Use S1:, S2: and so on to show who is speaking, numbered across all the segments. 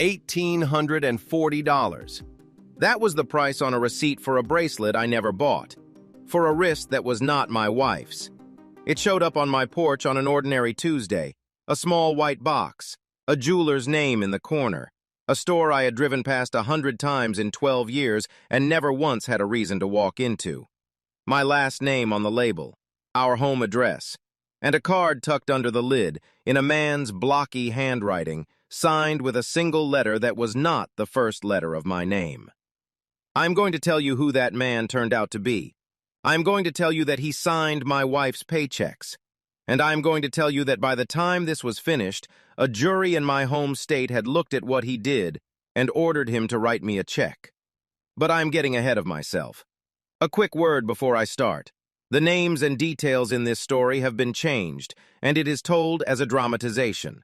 S1: $1,840. That was the price on a receipt for a bracelet I never bought, for a wrist that was not my wife's. It showed up on my porch on an ordinary Tuesday, a small white box, a jeweler's name in the corner, a store I had driven past 100 times in 12 years and never once had a reason to walk into. My last name on the label, our home address, and a card tucked under the lid in a man's blocky handwriting, signed with a single letter that was not the first letter of my name. I'm going to tell you who that man turned out to be. I'm going to tell you that he signed my wife's paychecks. And I'm going to tell you that by the time this was finished, a jury in my home state had looked at what he did and ordered him to write me a check. But I'm getting ahead of myself. A quick word before I start. The names and details in this story have been changed, and it is told as a dramatization.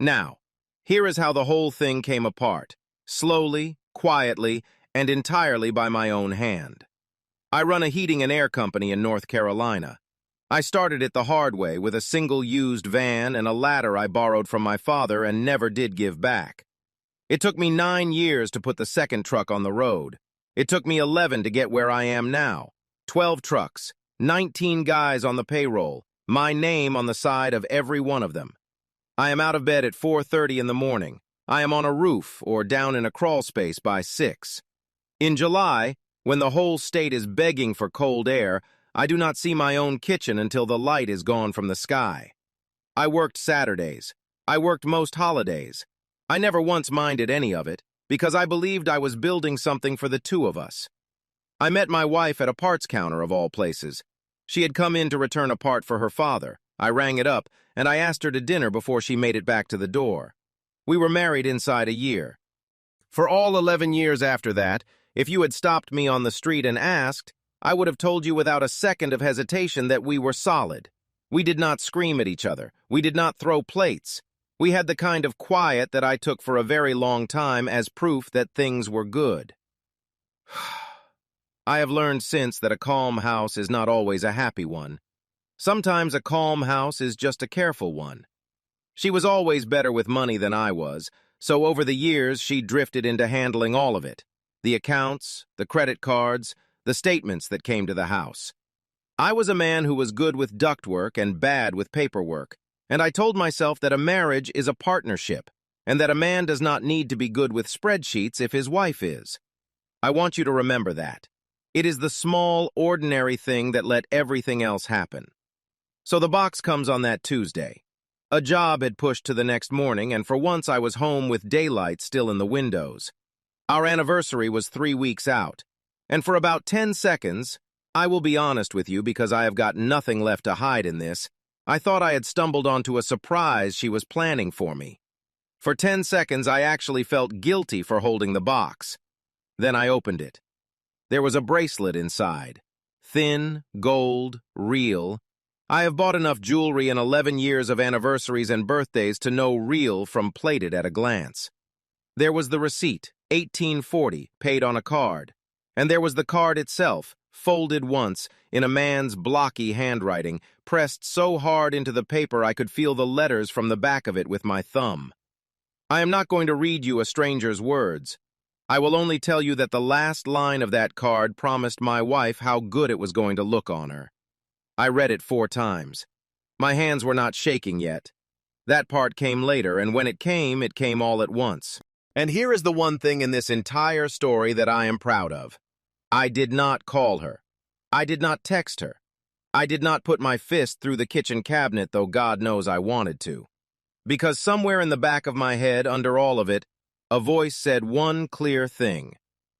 S1: Now, here is how the whole thing came apart, slowly, quietly, and entirely by my own hand. I run a heating and air company in North Carolina. I started it the hard way with a single used van and a ladder I borrowed from my father and never did give back. It took me 9 years to put the second truck on the road. It took me 11 to get where I am now. 12 trucks, 19 guys on the payroll, my name on the side of every one of them. I am out of bed at 4:30 in the morning. I am on a roof or down in a crawl space by 6. In July, when the whole state is begging for cold air, I do not see my own kitchen until the light is gone from the sky. I worked Saturdays. I worked most holidays. I never once minded any of it, because I believed I was building something for the two of us. I met my wife at a parts counter of all places. She had come in to return a part for her father. I rang it up, and I asked her to dinner before she made it back to the door. We were married inside a year. For all 11 years after that, if you had stopped me on the street and asked, I would have told you without a second of hesitation that we were solid. We did not scream at each other. We did not throw plates. We had the kind of quiet that I took for a very long time as proof that things were good. I have learned since that a calm house is not always a happy one. Sometimes a calm house is just a careful one. She was always better with money than I was, so over the years she drifted into handling all of it. The accounts, the credit cards, the statements that came to the house. I was a man who was good with ductwork and bad with paperwork, and I told myself that a marriage is a partnership, and that a man does not need to be good with spreadsheets if his wife is. I want you to remember that. It is the small, ordinary thing that let everything else happen. So the box comes on that Tuesday. A job had pushed to the next morning, and for once I was home with daylight still in the windows. Our anniversary was 3 weeks out. And for about 10 seconds, I will be honest with you because I have got nothing left to hide in this, I thought I had stumbled onto a surprise she was planning for me. For 10 seconds, I actually felt guilty for holding the box. Then I opened it. There was a bracelet inside. Thin, gold, real. I have bought enough jewelry in 11 years of anniversaries and birthdays to know real from plated at a glance. There was the receipt, $1,840, paid on a card. And there was the card itself, folded once, in a man's blocky handwriting, pressed so hard into the paper I could feel the letters from the back of it with my thumb. I am not going to read you a stranger's words. I will only tell you that the last line of that card promised my wife how good it was going to look on her. I read it 4 times. My hands were not shaking yet. That part came later, and when it came all at once. And here is the one thing in this entire story that I am proud of. I did not call her. I did not text her. I did not put my fist through the kitchen cabinet, though God knows I wanted to. Because somewhere in the back of my head, under all of it, a voice said one clear thing.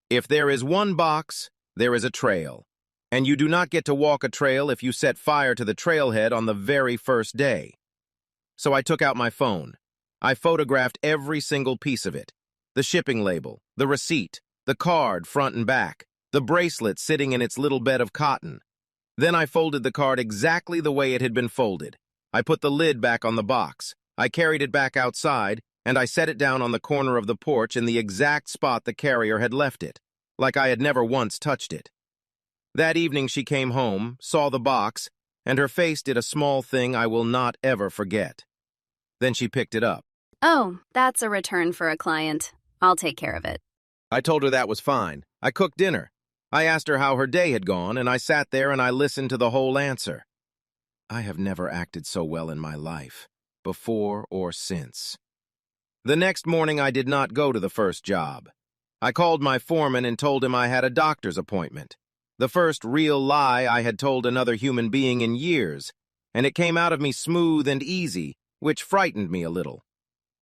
S1: If there is one box, there is a trail. And you do not get to walk a trail if you set fire to the trailhead on the very first day. So I took out my phone. I photographed every single piece of it. The shipping label, the receipt, the card front and back, the bracelet sitting in its little bed of cotton. Then I folded the card exactly the way it had been folded. I put the lid back on the box. I carried it back outside, and I set it down on the corner of the porch in the exact spot the carrier had left it, like I had never once touched it. That evening she came home, saw the box, and her face did a small thing I will not ever forget. Then she picked it up.
S2: Oh, that's a return for a client. I'll take care of it.
S1: I told her that was fine. I cooked dinner. I asked her how her day had gone, and I sat there and I listened to the whole answer. I have never acted so well in my life, before or since. The next morning, I did not go to the first job. I called my foreman and told him I had a doctor's appointment. The first real lie I had told another human being in years, and it came out of me smooth and easy, which frightened me a little.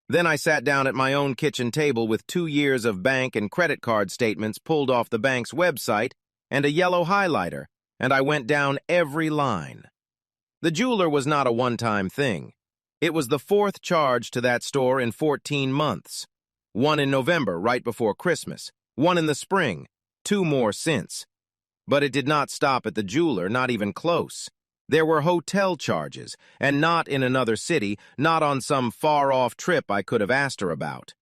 S1: Then I sat down at my own kitchen table with 2 years of bank and credit card statements pulled off the bank's website and a yellow highlighter, and I went down every line. The jeweler was not a one-time thing. It was the 4th charge to that store in 14 months. 1 in November, right before Christmas. 1 in the spring. 2 more since. But it did not stop at the jeweler, not even close. There were hotel charges, and not in another city, not on some far-off trip I could have asked her about.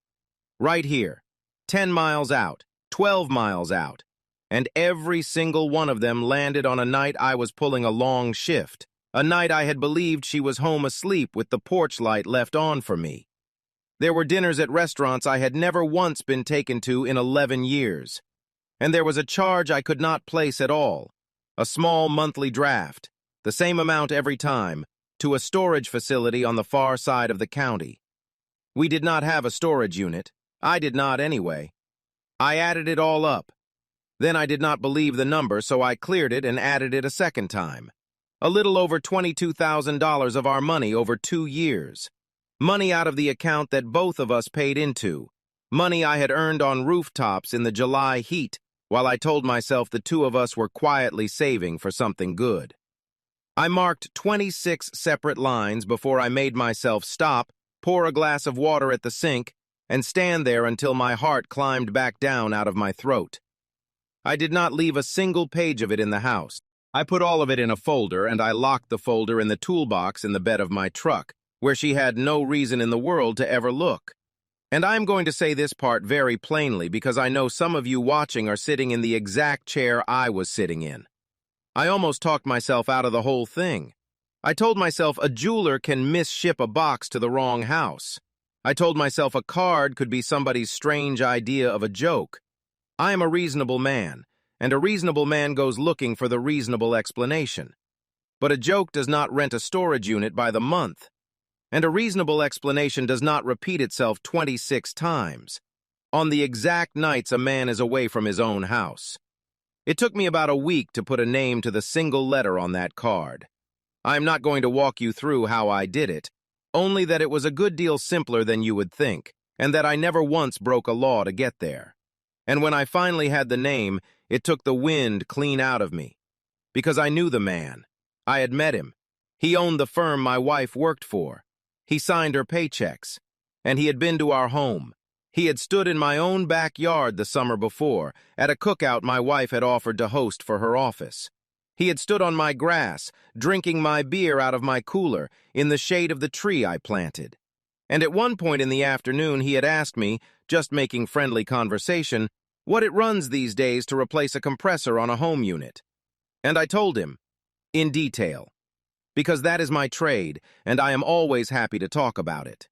S1: Right here, 10 miles out, 12 miles out, and every single one of them landed on a night I was pulling a long shift, a night I had believed she was home asleep with the porch light left on for me. There were dinners at restaurants I had never once been taken to in 11 years. And there was a charge I could not place at all, a small monthly draft, the same amount every time, to a storage facility on the far side of the county. We did not have a storage unit. I did not anyway. I added it all up. Then I did not believe the number, so I cleared it and added it a second time. A little over $22,000 of our money over 2 years. Money out of the account that both of us paid into. Money I had earned on rooftops in the July heat, while I told myself the 2 of us were quietly saving for something good. I marked 26 separate lines before I made myself stop, pour a glass of water at the sink, and stand there until my heart climbed back down out of my throat. I did not leave a single page of it in the house. I put all of it in a folder, and I locked the folder in the toolbox in the bed of my truck, where she had no reason in the world to ever look. And I'm going to say this part very plainly because I know some of you watching are sitting in the exact chair I was sitting in. I almost talked myself out of the whole thing. I told myself a jeweler can misship a box to the wrong house. I told myself a card could be somebody's strange idea of a joke. I am a reasonable man, and a reasonable man goes looking for the reasonable explanation. But a joke does not rent a storage unit by the month. And a reasonable explanation does not repeat itself 26 times, on the exact nights a man is away from his own house. It took me about a week to put a name to the single letter on that card. I am not going to walk you through how I did it, only that it was a good deal simpler than you would think, and that I never once broke a law to get there. And when I finally had the name, it took the wind clean out of me. Because I knew the man. I had met him. He owned the firm my wife worked for. He signed her paychecks. And he had been to our home. He had stood in my own backyard the summer before, at a cookout my wife had offered to host for her office. He had stood on my grass, drinking my beer out of my cooler, in the shade of the tree I planted. And at one point in the afternoon he had asked me, just making friendly conversation, what it runs these days to replace a compressor on a home unit. And I told him, in detail, because that is my trade, and I am always happy to talk about it.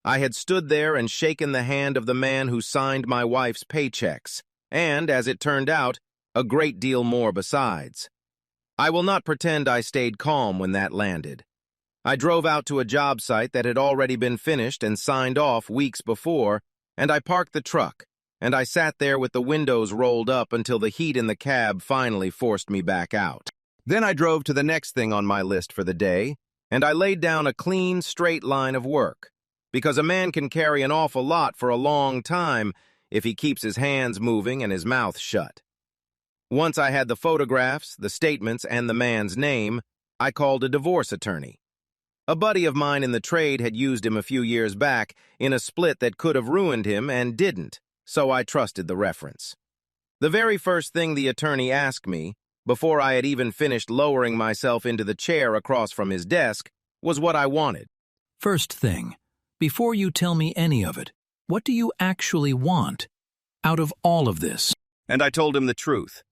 S1: I had stood there and shaken the hand of the man who signed my wife's paychecks, and, as it turned out, a great deal more besides. I will not pretend I stayed calm when that landed. I drove out to a job site that had already been finished and signed off weeks before, and I parked the truck, and I sat there with the windows rolled up until the heat in the cab finally forced me back out. Then I drove to the next thing on my list for the day, and I laid down a clean, straight line of work. Because a man can carry an awful lot for a long time if he keeps his hands moving and his mouth shut. Once I had the photographs, the statements, and the man's name, I called a divorce attorney. A buddy of mine in the trade had used him a few years back in a split that could have ruined him and didn't, so I trusted the reference. The very first thing the attorney asked me, before I had even finished lowering myself into the chair across from his desk, was what I wanted.
S3: First thing, before you tell me any of it, what do you actually want out of all of this?
S1: And I told him the truth.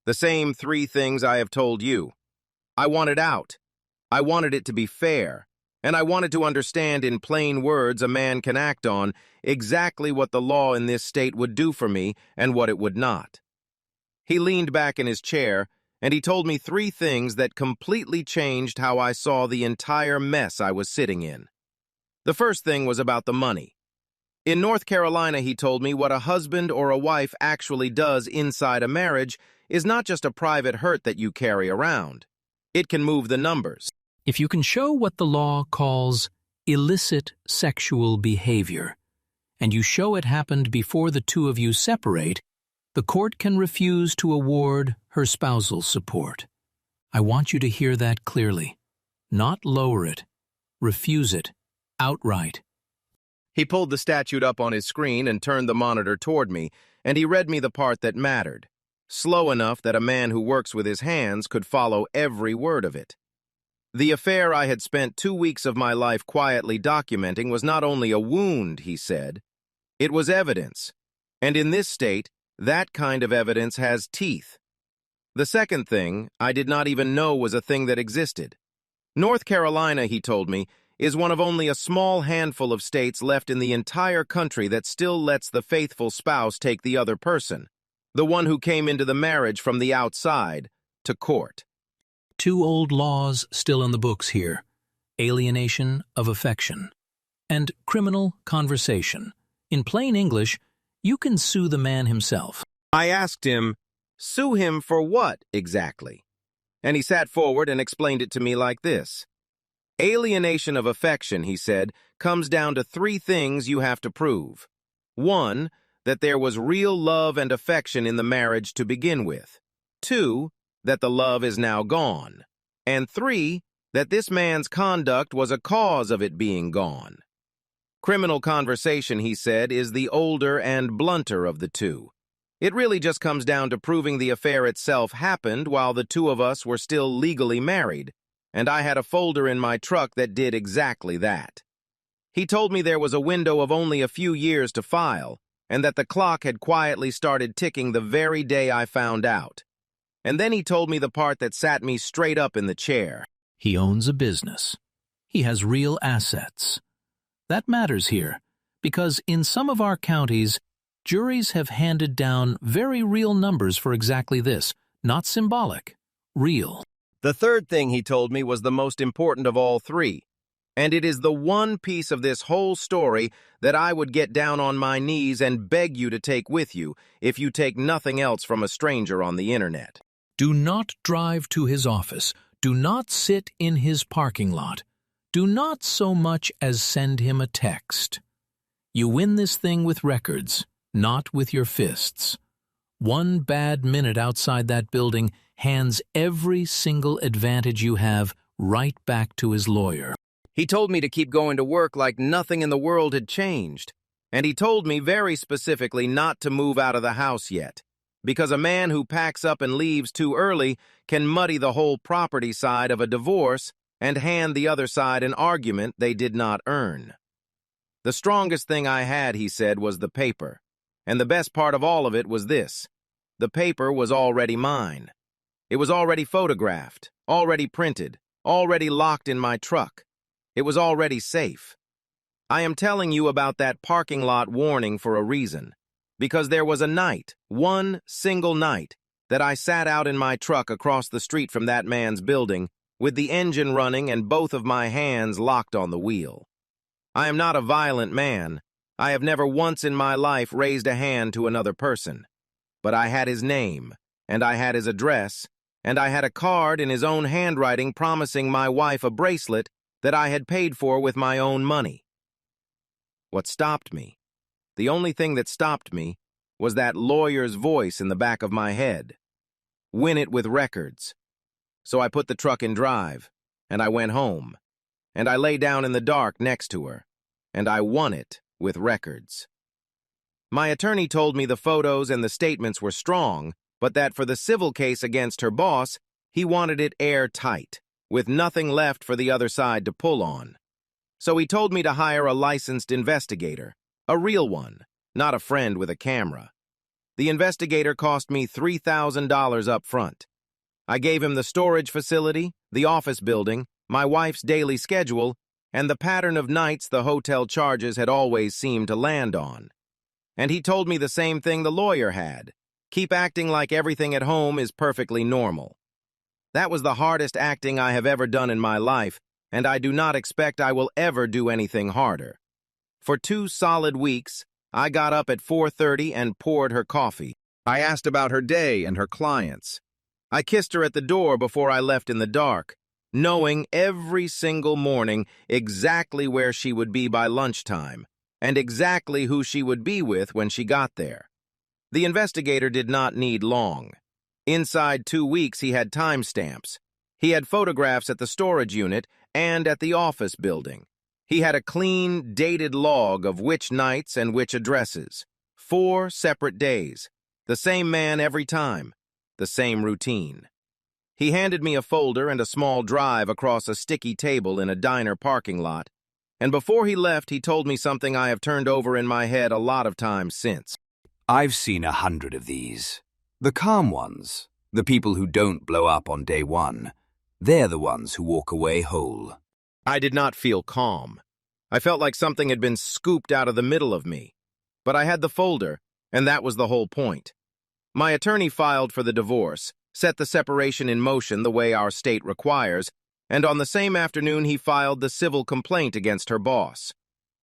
S1: The same 3 things I have told you. I wanted out. I wanted it to be fair. and I wanted to understand in plain words a man can act on exactly what the law in this state would do for me and what it would not. He leaned back in his chair, and he told me 3 things that completely changed how I saw the entire mess I was sitting in. The first thing was about the money. In North Carolina, he told me what a husband or a wife actually does inside a marriage is not just a private hurt that you carry around. It can move the numbers.
S3: If you can show what the law calls illicit sexual behavior, and you show it happened before the two of you separate, the court can refuse to award her spousal support. I want you to hear that clearly. Not lower it. Refuse it. Outright.
S1: He pulled the statute up on his screen and turned the monitor toward me, and he read me the part that mattered, slow enough that a man who works with his hands could follow every word of it. The affair I had spent 2 weeks of my life quietly documenting was not only a wound, he said, it was evidence, and in this state, that kind of evidence has teeth. The second thing I did not even know was a thing that existed. North Carolina, he told me, is one of only a small handful of states left in the entire country that still lets the faithful spouse take the other person, the one who came into the marriage from the outside, to court.
S3: 2 old laws still in the books here: alienation of affection and criminal conversation. In plain English, you can sue the man himself.
S1: I asked him, sue him for what exactly? And he sat forward and explained it to me like this. Alienation of affection, he said, comes down to 3 things you have to prove. 1, that there was real love and affection in the marriage to begin with. 2, that the love is now gone. And 3, that this man's conduct was a cause of it being gone. Criminal conversation, he said, is the older and blunter of the 2. It really just comes down to proving the affair itself happened while the 2 of us were still legally married, and I had a folder in my truck that did exactly that. He told me there was a window of only a few years to file, and that the clock had quietly started ticking the very day I found out. And then he told me the part that sat me straight up in the chair.
S3: He owns a business. He has real assets. That matters here, because in some of our counties, juries have handed down very real numbers for exactly this, not symbolic, real.
S1: The third thing he told me was the most important of all 3, and it is the one piece of this whole story that I would get down on my knees and beg you to take with you if you take nothing else from a stranger on the internet.
S3: Do not drive to his office. Do not sit in his parking lot. Do not so much as send him a text. You win this thing with records, not with your fists. 1 bad minute outside that building hands every single advantage you have right back to his lawyer.
S1: He told me to keep going to work like nothing in the world had changed, and he told me very specifically not to move out of the house yet, because a man who packs up and leaves too early can muddy the whole property side of a divorce and hand the other side an argument they did not earn. The strongest thing I had, he said, was the paper, and the best part of all of it was this. The paper was already mine. It was already photographed, already printed, already locked in my truck. It was already safe. I am telling you about that parking lot warning for a reason, because there was a night, 1 single night, that I sat out in my truck across the street from that man's building with the engine running and both of my hands locked on the wheel. I am not a violent man. I have never once in my life raised a hand to another person. But I had his name, and I had his address, and I had a card in his own handwriting promising my wife a bracelet that I had paid for with my own money. What stopped me, the only thing that stopped me, was that lawyer's voice in the back of my head. Win it with records. So I put the truck in drive, and I went home, and I lay down in the dark next to her, and I won it with records. My attorney told me the photos and the statements were strong, but that for the civil case against her boss, he wanted it airtight, with nothing left for the other side to pull on. So he told me to hire a licensed investigator, a real one, not a friend with a camera. The investigator cost me $3,000 up front. I gave him the storage facility, the office building, my wife's daily schedule, and the pattern of nights the hotel charges had always seemed to land on. And he told me the same thing the lawyer had. Keep acting like everything at home is perfectly normal. That was the hardest acting I have ever done in my life, and I do not expect I will ever do anything harder. For 2 solid weeks, I got up at 4:30 and poured her coffee. I asked about her day and her clients. I kissed her at the door before I left in the dark, knowing every single morning exactly where she would be by lunchtime, and exactly who she would be with when she got there. The investigator did not need long. Inside 2 weeks, he had timestamps. He had photographs at the storage unit and at the office building. He had a clean, dated log of which nights and which addresses. 4 separate days. The same man every time. The same routine. He handed me a folder and a small drive across a sticky table in a diner parking lot, and before he left, he told me something I have turned over in my head a lot of times since.
S4: I've seen 100 of these. The calm ones, the people who don't blow up on day one, they're the ones who walk away whole.
S1: I did not feel calm. I felt like something had been scooped out of the middle of me. But I had the folder, and that was the whole point. My attorney filed for the divorce, set the separation in motion the way our state requires, and on the same afternoon he filed the civil complaint against her boss.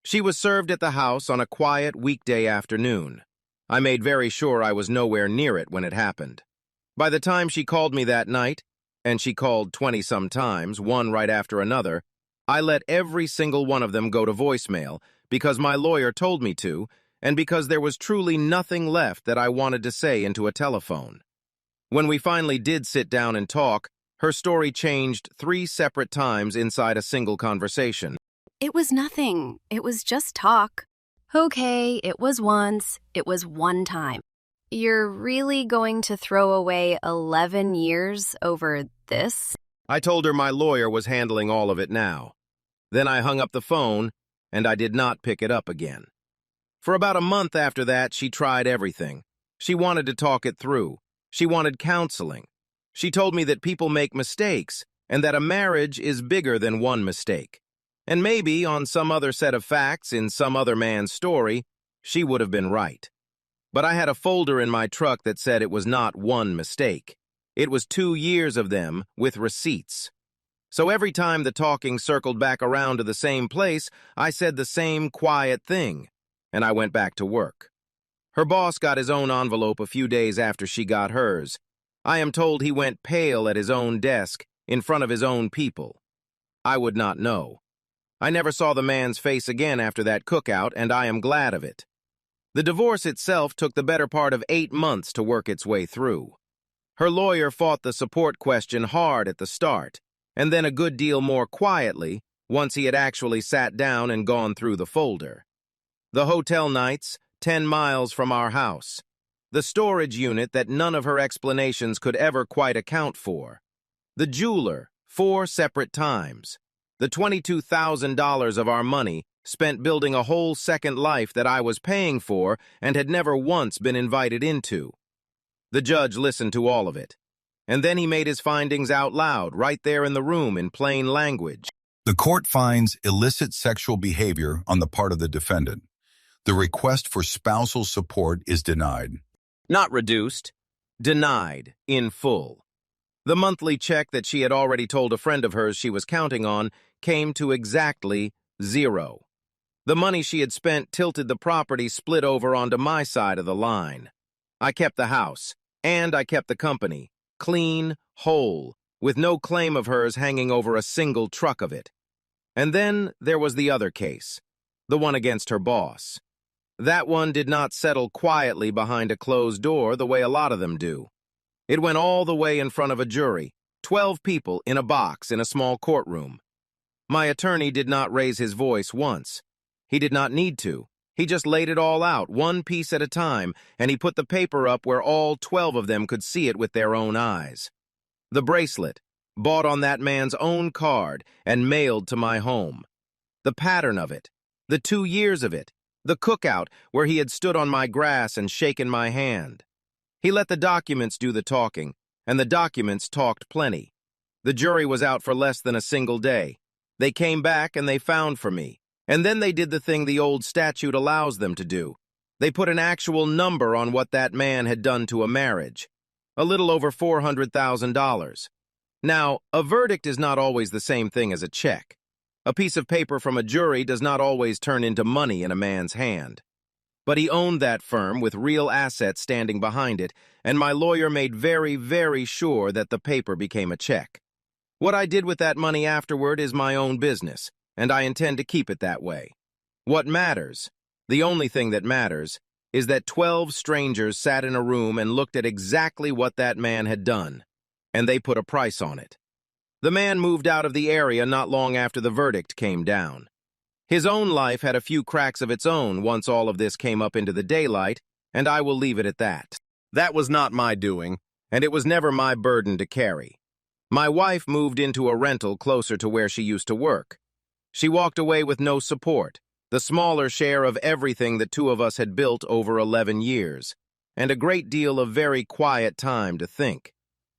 S1: She was served at the house on a quiet weekday afternoon. I made very sure I was nowhere near it when it happened. By the time she called me that night, and she called 20-some times, one right after another, I let every single one of them go to voicemail because my lawyer told me to, and because there was truly nothing left that I wanted to say into a telephone. When we finally did sit down and talk, her story changed 3 separate times inside a single conversation.
S2: It was nothing. It was just talk. Okay, it was once. It was one time. You're really going to throw away 11 years over this?
S1: I told her my lawyer was handling all of it now. Then I hung up the phone, and I did not pick it up again. For about a month after that, she tried everything. She wanted to talk it through. She wanted counseling. She told me that people make mistakes, and that a marriage is bigger than one mistake. And maybe, on some other set of facts in some other man's story, she would have been right. But I had a folder in my truck that said it was not one mistake. It was 2 years of them with receipts. So every time the talking circled back around to the same place, I said the same quiet thing, and I went back to work. Her boss got his own envelope a few days after she got hers. I am told he went pale at his own desk in front of his own people. I would not know. I never saw the man's face again after that cookout, and I am glad of it. The divorce itself took the better part of 8 months to work its way through. Her lawyer fought the support question hard at the start, and then a good deal more quietly once he had actually sat down and gone through the folder. The hotel nights, 10 miles from our house. The storage unit that none of her explanations could ever quite account for. The jeweler, 4 separate times. The $22,000 of our money spent building a whole second life that I was paying for and had never once been invited into. The judge listened to all of it, and then he made his findings out loud, right there in the room in plain language.
S5: The court finds illicit sexual behavior on the part of the defendant. The request for spousal support is denied.
S1: Not reduced, denied in full. The monthly check that she had already told a friend of hers she was counting on came to exactly 0. The money she had spent tilted the property split over onto my side of the line. I kept the house, and I kept the company, clean, whole, with no claim of hers hanging over a single truck of it. And then there was the other case, the one against her boss. That one did not settle quietly behind a closed door the way a lot of them do. It went all the way in front of a jury, 12 people in a box in a small courtroom. My attorney did not raise his voice once. He did not need to. He just laid it all out, one piece at a time, and he put the paper up where all 12 of them could see it with their own eyes. The bracelet, bought on that man's own card and mailed to my home. The pattern of it, the 2 years of it, the cookout where he had stood on my grass and shaken my hand. He let the documents do the talking, and the documents talked plenty. The jury was out for less than a single day. They came back and they found for me. And then they did the thing the old statute allows them to do. They put an actual number on what that man had done to a marriage. A little over $400,000. Now, a verdict is not always the same thing as a check. A piece of paper from a jury does not always turn into money in a man's hand. But he owned that firm with real assets standing behind it, and my lawyer made very, very sure that the paper became a check. What I did with that money afterward is my own business, and I intend to keep it that way. What matters, the only thing that matters, is that 12 strangers sat in a room and looked at exactly what that man had done, and they put a price on it. The man moved out of the area not long after the verdict came down. His own life had a few cracks of its own once all of this came up into the daylight, and I will leave it at that. That was not my doing, and it was never my burden to carry. My wife moved into a rental closer to where she used to work. She walked away with no support, the smaller share of everything the two of us had built over 11 years, and a great deal of very quiet time to think.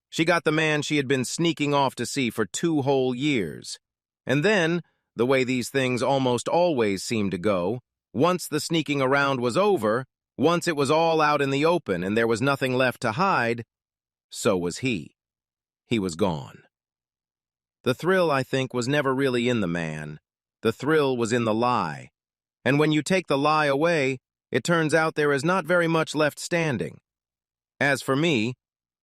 S1: She got the man she had been sneaking off to see for 2 whole years. And then, the way these things almost always seem to go, once the sneaking around was over, once it was all out in the open and there was nothing left to hide, so was he. He was gone. The thrill, I think, was never really in the man. The thrill was in the lie. And when you take the lie away, it turns out there is not very much left standing. As for me,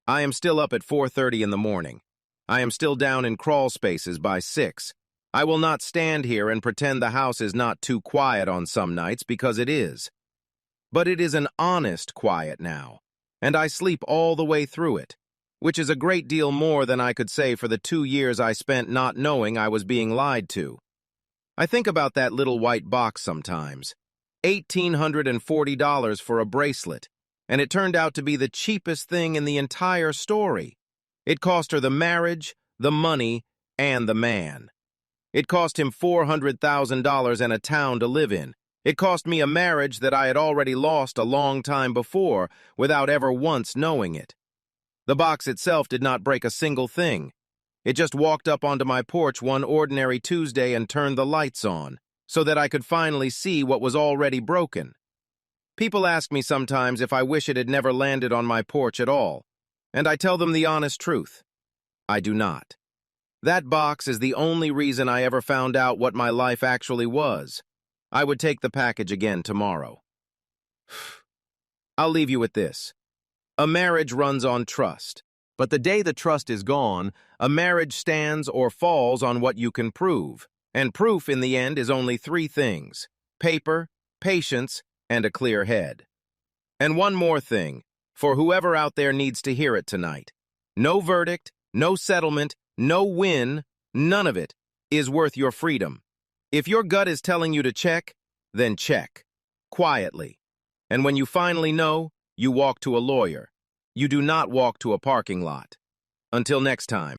S1: I am still up at 4:30 in the morning. I am still down in crawl spaces by 6. I will not stand here and pretend the house is not too quiet on some nights, because it is. But it is an honest quiet now, and I sleep all the way through it, which is a great deal more than I could say for the 2 years I spent not knowing I was being lied to. I think about that little white box sometimes. $1,840 for a bracelet, and it turned out to be the cheapest thing in the entire story. It cost her the marriage, the money, and the man. It cost him $400,000 and a town to live in. It cost me a marriage that I had already lost a long time before without ever once knowing it. The box itself did not break a single thing. It just walked up onto my porch one ordinary Tuesday and turned the lights on, so that I could finally see what was already broken. People ask me sometimes if I wish it had never landed on my porch at all, and I tell them the honest truth. I do not. That box is the only reason I ever found out what my life actually was. I would take the package again tomorrow. I'll leave you with this. A marriage runs on trust, but the day the trust is gone, a marriage stands or falls on what you can prove, and proof in the end is only 3 things: paper, patience, and a clear head. And one more thing, for whoever out there needs to hear it tonight. No verdict, no settlement, no win, none of it is worth your freedom. If your gut is telling you to check, then check. Quietly. And when you finally know, you walk to a lawyer. You do not walk to a parking lot. Until next time.